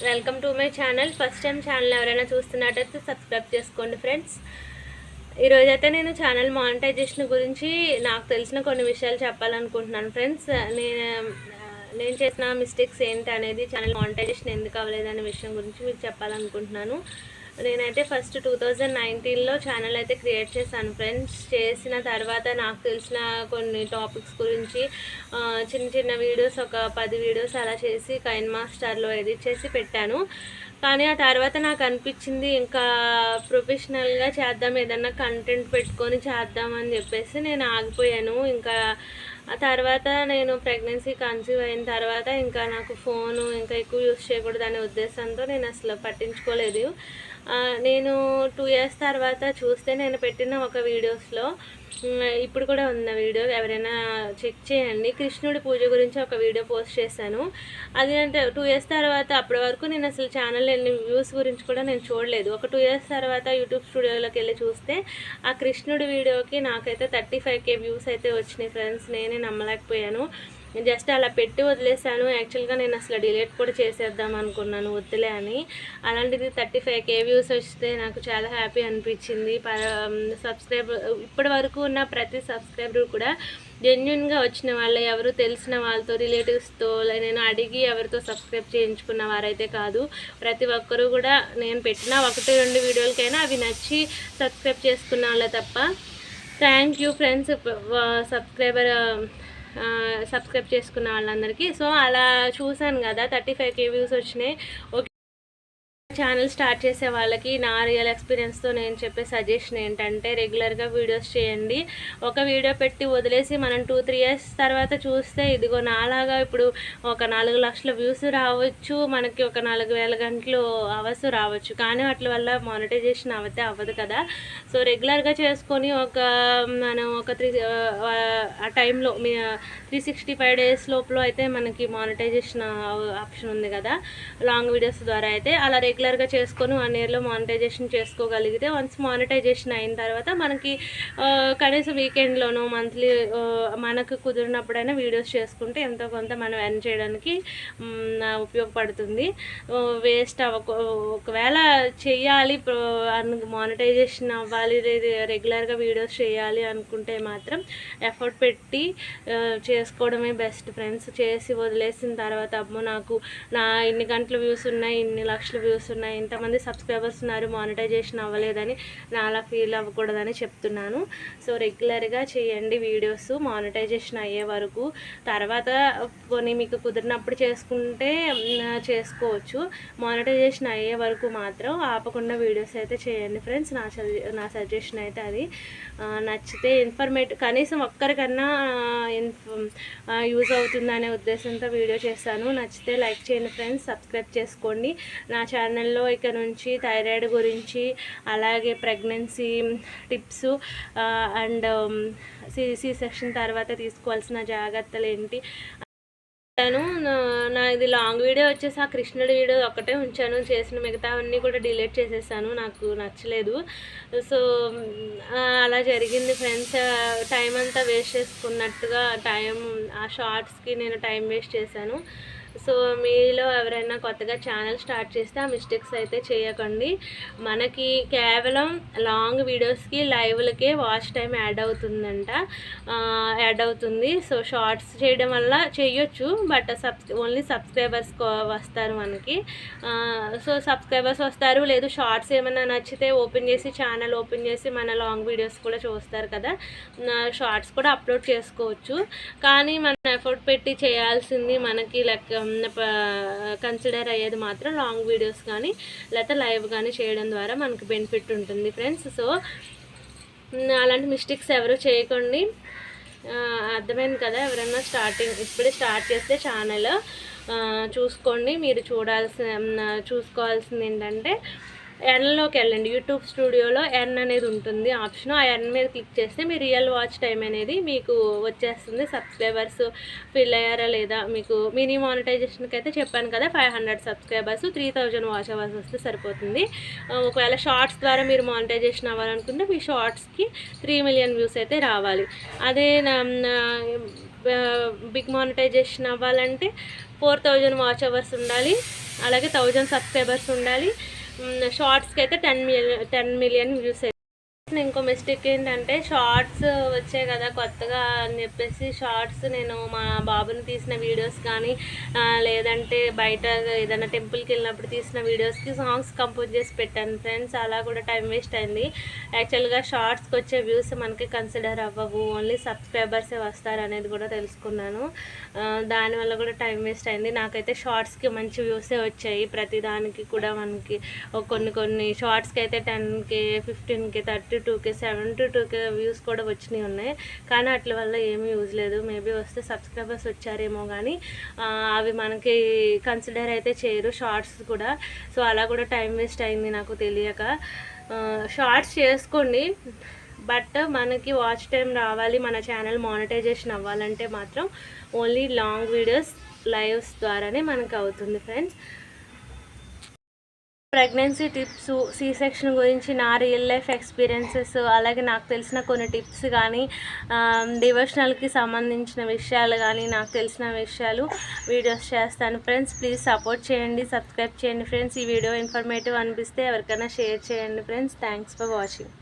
Welcome to my channel. First time channel ఎవరైనా చూస్తున్నట్టయితే subscribe చేసుకోండి ఫ్రెండ్స్. ఈరోజైతే నేను ఛానల్ మానిటైజేషన్ గురించి నాకు తెలిసిన కొన్ని విషయాలు చెప్పాలనుకుంటున్నాను ఫ్రెండ్స్. నేను చేసిన మిస్టేక్స్ ఏంటి అనేది, ఛానల్ మానిటైజేషన్ ఎందుకు అవ్వలేదనే విషయం గురించి మీకు చెప్పాలనుకుంటున్నాను. నేనైతే ఫస్ట్ 2019లో ఛానల్ అయితే క్రియేట్ చేశాను ఫ్రెండ్స్. చేసిన తర్వాత నాకు తెలిసిన కొన్ని టాపిక్స్ గురించి చిన్న చిన్న వీడియోస్, ఒక 10 వీడియోస్ అలా చేసి కైన్ మాస్టర్లో ఎడిట్ చేసి పెట్టాను. కానీ ఆ తర్వాత నాకు అనిపించింది ఇంకా ప్రొఫెషనల్గా చేద్దాం, ఏదన్నా కంటెంట్ పెట్టుకొని చేద్దామని చెప్పేసి నేను ఆగిపోయాను. ఇంకా ఆ తర్వాత నేను ప్రెగ్నెన్సీ కన్సీవ్ అయిన తర్వాత ఇంకా నాకు ఫోను ఇంకా ఎక్కువ యూస్ చేయకూడదు అనే ఉద్దేశంతో నేను అసలు పట్టించుకోలేదు. నేను 2 ఇయర్స్ తర్వాత చూస్తే నేను పెట్టిన ఒక వీడియోస్లో, ఇప్పుడు కూడా ఉన్న వీడియో ఎవరైనా చెక్ చేయండి, కృష్ణుడి పూజ గురించి ఒక వీడియో పోస్ట్ చేశాను. అది అంటే 2 ఇయర్స్ తర్వాత, అప్పటి వరకు నేను అసలు ఛానల్ ఎన్ని వ్యూస్ గురించి కూడా నేను చూడలేదు. ఒక 2 ఇయర్స్ తర్వాత యూట్యూబ్ స్టూడియోలోకి వెళ్ళి చూస్తే ఆ కృష్ణుడి వీడియోకి నాకైతే 35K వ్యూస్ అయితే వచ్చినాయి ఫ్రెండ్స్. నేనే నమ్మలేకపోయాను. జస్ట్ అలా పెట్టి వదిలేసాను. యాక్చువల్గా నేను అసలు డిలీట్ కూడా చేసేద్దాం అనుకున్నాను, వద్దులే అని. అలాంటిది 35K వ్యూస్ వస్తే నాకు చాలా హ్యాపీ అనిపించింది. సబ్స్క్రైబర్ ఇప్పటి వరకు ఉన్న ప్రతి సబ్స్క్రైబర్ కూడా జెన్యున్గా వచ్చిన వాళ్ళు, ఎవరు తెలిసిన వాళ్ళతో, రిలేటివ్స్తో నేను అడిగి ఎవరితో సబ్స్క్రైబ్ చేయించుకున్న వారైతే కాదు. ప్రతి ఒక్కరూ కూడా నేను పెట్టిన 1-2 వీడియోలకైనా అవి నచ్చి సబ్స్క్రైబ్ చేసుకున్న వాళ్ళే తప్ప. థ్యాంక్ యూ ఫ్రెండ్స్, సబ్స్క్రైబ్ చేసుకున్న వాళ్ళందరికీ. సో అలా చూశాను కదా, 35K వ్యూస్ వచ్చినాయి. ఓకే, ఛానల్ స్టార్ట్ చేసే వాళ్ళకి నా రియల్ ఎక్స్పీరియన్స్తో నేను చెప్పే సజెషన్ ఏంటంటే, రెగ్యులర్గా వీడియోస్ చేయండి. ఒక వీడియో పెట్టి వదిలేసి మనం 2-3 ఇయర్స్ తర్వాత చూస్తే, ఇదిగో నాలాగా ఇప్పుడు ఒక 4 లక్షల వ్యూస్ రావచ్చు, మనకి ఒక 4,000 గంటలు అవర్స్ రావచ్చు. కానీ వాటి వల్ల మానిటైజేషన్ అవ్వదు కదా. సో రెగ్యులర్గా చేసుకొని మనం ఒక ఆ టైంలో 365 డేస్ లోపల అయితే మనకి మానిటైజేషన్ ఆప్షన్ ఉంది కదా, లాంగ్ వీడియోస్ ద్వారా అయితే. అలా రెగ్యులర్గా చేసుకొని 1 ఇయర్లో మానిటైజేషన్ చేసుకోగలిగితే, వన్స్ మానిటైజేషన్ అయిన తర్వాత మనకి కనీసం వీకెండ్లోనూ మంత్లీ మనకు కుదిరినప్పుడైనా వీడియోస్ చేసుకుంటే ఎంతో కొంత మనం ఎర్న్ చేయడానికి ఉపయోగపడుతుంది. వేస్ట్ ఒకవేళ చెయ్యాలి, మానిటైజేషన్ అవ్వాలి, రెగ్యులర్గా వీడియోస్ చేయాలి అనుకుంటే మాత్రం ఎఫర్ట్ పెట్టి చేసుకోవడమే బెస్ట్ ఫ్రెండ్స్. చేసి వదిలేసిన తర్వాత, అమ్మో నాకు ఇన్ని గంటల వ్యూస్ ఉన్నాయి, ఇన్ని లక్షల వ్యూస్ ఉన్నాయి, ఇంతమంది సబ్స్క్రైబర్స్ ఉన్నారు, మానిటైజేషన్ అవ్వలేదని అలా ఫీల్ అవ్వకూడదని చెప్తున్నాను. సో రెగ్యులర్గా చేయండి వీడియోస్, మానిటైజేషన్ అయ్యే వరకు. తర్వాత కొన్ని మీకు కుదిరినప్పుడు చేసుకుంటే చేసుకోవచ్చు. మానిటైజేషన్ అయ్యే వరకు మాత్రం ఆపకుండా వీడియోస్ అయితే చేయండి ఫ్రెండ్స్. నా సజెషన్ అయితే అది. నచ్చితే కనీసం ఒక్కరికన్నా యూజ్ అవుతుందనే ఉద్దేశంతో వీడియో చేస్తాను. నచ్చితే లైక్ చేయండి ఫ్రెండ్స్, సబ్స్క్రైబ్ చేసుకోండి. నా ఛానల్లో ఇక నుంచి థైరాయిడ్ గురించి, అలాగే pregnancy tips and C section తర్వాత తీసుకోవాల్సిన జాగ్రత్తలు ఏంటి ఇది లాంగ్ వీడియో వచ్చేసి ఆ కృష్ణుడి వీడియో ఒక్కటే ఉంచాను. చేసిన మిగతావన్నీ కూడా డిలీట్ చేసేసాను, నాకు నచ్చలేదు. సో అలా జరిగింది ఫ్రెండ్స్. టైం అంతా వేస్ట్ చేసుకున్నట్టుగా ఆ షార్ట్స్కి నేను టైం వేస్ట్ చేశాను. సో మీలో ఎవరైనా కొత్తగా ఛానల్ స్టార్ట్ చేస్తే ఆ మిస్టేక్స్ అయితే చేయకండి. మనకి కేవలం లాంగ్ వీడియోస్కి, లైవ్లకే వాచ్ టైం యాడ్ అవుతుంది. సో షార్ట్స్ చేయడం వల్ల చేయొచ్చు, బట్ ఓన్లీ సబ్స్క్రైబర్స్ వస్తారు మనకి. సో సబ్స్క్రైబర్స్ వస్తారు, లేదు షార్ట్స్ ఏమైనా నచ్చితే ఛానల్ ఓపెన్ చేసి మన లాంగ్ వీడియోస్ కూడా చూస్తారు కదా, షార్ట్స్ కూడా అప్లోడ్ చేసుకోవచ్చు. కానీ మనం ఎఫర్ట్ పెట్టి చేయాల్సింది, మనకి కన్సిడర్ అయ్యేది మాత్రం లాంగ్ వీడియోస్ కానీ లేకపోతే లైవ్ కానీ చేయడం ద్వారా మనకు బెనిఫిట్ ఉంటుంది ఫ్రెండ్స్. సో అలాంటి మిస్టేక్స్ ఎవరు చేయకండి. అర్థమైంది కదా. ఎవరైనా ఇప్పుడే స్టార్ట్ చేస్తే ఛానల్ చూసుకోండి. మీరు చూసుకోవాల్సింది ఏంటంటే, ఎర్న్లోకి వెళ్ళండి. యూట్యూబ్ స్టూడియోలో ఎర్న్ అనేది ఉంటుంది ఆప్షన్. ఆ ఎర్న్ మీద క్లిక్ చేస్తే మీ రియల్ వాచ్ టైం అనేది మీకు వచ్చేస్తుంది. సబ్స్క్రైబర్స్ ఫిల్ అయ్యారా లేదా, మీకు మినీ మానిటైజేషన్కి అయితే చెప్పాను కదా, 500 సబ్స్క్రైబర్స్ 3000 వాచ్ అవర్స్ వస్తే సరిపోతుంది. ఒకవేళ షార్ట్స్ ద్వారా మీరు మానిటైజేషన్ అవ్వాలనుకుంటే మీ షార్ట్స్కి 3 మిలియన్ వ్యూస్ అయితే రావాలి. అదే బిగ్ మానిటైజేషన్ అవ్వాలంటే 4000 వాచ్ అవర్స్ ఉండాలి, అలాగే 1000 సబ్స్క్రైబర్స్ ఉండాలి. షార్ట్స్కి అయితే 10 మిలియన్ వ్యూస్. ఇంకో మిస్టేక్ ఏంటంటే షార్ట్స్ వచ్చాయి కదా కొత్తగా అని చెప్పేసి షార్ట్స్ నేను మా బాబుని తీసిన వీడియోస్ కానీ లేదంటే బయట ఏదైనా టెంపుల్కి వెళ్ళినప్పుడు తీసిన వీడియోస్కి సాంగ్స్ కంపోజ్ చేసి పెట్టాను ఫ్రెండ్స్. అలా కూడా టైం వేస్ట్ అయింది. యాక్చువల్గా షార్ట్స్కి వచ్చే వ్యూస్ మనకి కన్సిడర్ అవ్వవు, ఓన్లీ సబ్స్క్రైబర్సే వస్తారు అనేది కూడా తెలుసుకున్నాను. దానివల్ల కూడా టైం వేస్ట్ అయింది. నాకైతే షార్ట్స్కి మంచి వ్యూసే వచ్చాయి. ప్రతిదానికి కూడా మనకి కొన్ని షార్ట్స్కి అయితే 10K 15K 32K 72K views కూడా వచ్చినాయి ఉన్నాయి. కానీ అట్ల వల్ల ఏమీ యూజ్ లేదు. మేబీ వస్తే సబ్స్క్రైబర్స్ వచ్చారేమో కానీ అవి మనకి కన్సిడర్ అయితే చేయరు షార్ట్స్ కూడా. సో అలా కూడా టైం వేస్ట్ అయింది నాకు తెలియక. షార్ట్స్ చేసుకోండి, బట్ మనకి వాచ్ టైం రావాలి, మన ఛానల్ మానిటైజేషన్ అవ్వాలంటే మాత్రం ఓన్లీ లాంగ్ వీడియోస్ లైవ్స్ ద్వారానే మనకు అవుతుంది friends. Pregnancy tips, C section గురించి నా రియల్ లైఫ్ ఎక్స్పీరియన్సెస్, అలాగే నాకు తెలిసిన కొన్ని టిప్స్ కానీ డివోషనల్కి సంబంధించిన విషయాలు కానీ నాకు తెలిసిన విషయాలు వీడియోస్ చేస్తాను ఫ్రెండ్స్. ప్లీజ్ సపోర్ట్ చేయండి, సబ్స్క్రైబ్ చేయండి ఫ్రెండ్స్. ఈ వీడియో ఇన్ఫర్మేటివ్ అనిపిస్తే ఎవరికైనా షేర్ చేయండి ఫ్రెండ్స్. Thanks for watching.